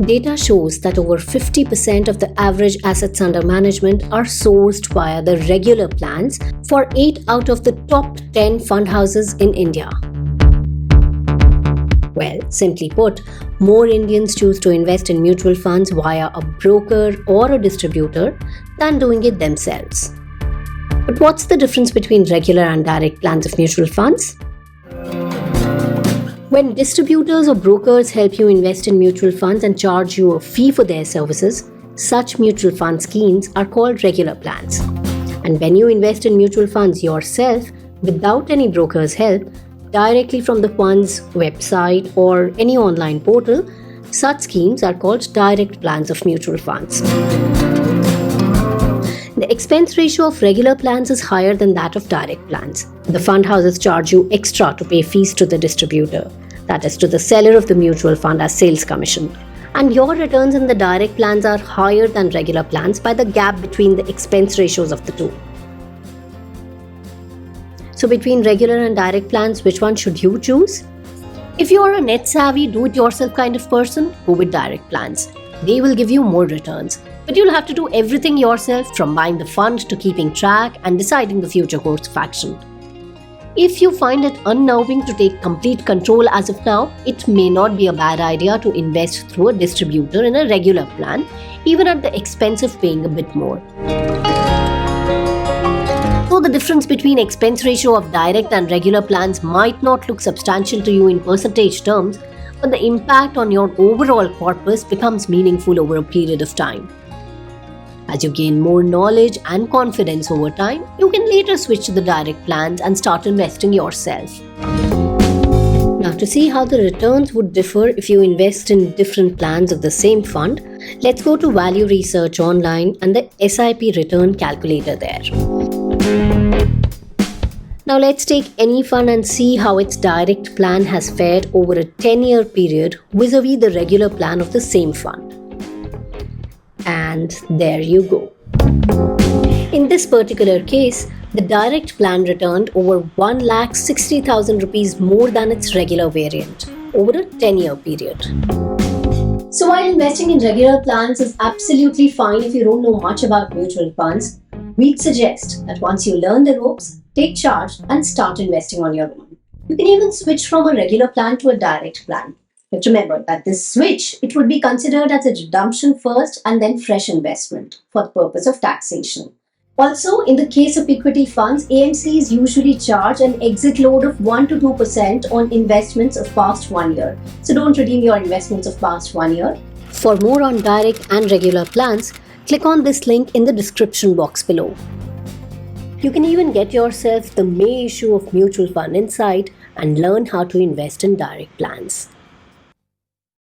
Data shows that over 50% of the average assets under management are sourced via the regular plans for 8 out of the top 10 fund houses in India. Well, simply put, more Indians choose to invest in mutual funds via a broker or a distributor than doing it themselves. But what's the difference between regular and direct plans of mutual funds? When distributors or brokers help you invest in mutual funds and charge you a fee for their services, such mutual fund schemes are called regular plans. And when you invest in mutual funds yourself without any broker's help, directly from the fund's website or any online portal, such schemes are called direct plans of mutual funds. The expense ratio of regular plans is higher than that of direct plans. The fund houses charge you extra to pay fees to the distributor, that is, to the seller of the mutual fund as sales commission. And your returns in the direct plans are higher than regular plans by the gap between the expense ratios of the two. So between regular and direct plans, which one should you choose? If you are a net-savvy, do-it-yourself kind of person, go with direct plans. They will give you more returns. But you'll have to do everything yourself, from buying the fund to keeping track and deciding the future course of action. If you find it unnerving to take complete control as of now, it may not be a bad idea to invest through a distributor in a regular plan, even at the expense of paying a bit more. So the difference between expense ratio of direct and regular plans might not look substantial to you in percentage terms, but the impact on your overall corpus becomes meaningful over a period of time. As you gain more knowledge and confidence over time, you can later switch to the direct plans and start investing yourself. Now, to see how the returns would differ if you invest in different plans of the same fund, let's go to Value Research Online and the SIP return calculator there. Now let's take any fund and see how its direct plan has fared over a 10-year period vis-a-vis the regular plan of the same fund. And there you go. In this particular case, the direct plan returned over 1,60,000 rupees more than its regular variant over a 10-year period. So while investing in regular plans is absolutely fine if you don't know much about mutual funds, we'd suggest that once you learn the ropes, take charge and start investing on your own. You can even switch from a regular plan to a direct plan. But remember that this switch, it would be considered as a redemption first and then fresh investment for the purpose of taxation. Also, in the case of equity funds, AMCs usually charge an exit load of 1 to 2% on investments of past 1 year. So don't redeem your investments of past 1 year. For more on direct and regular plans, click on this link in the description box below. You can even get yourself the May issue of Mutual Fund Insight and learn how to invest in direct plans.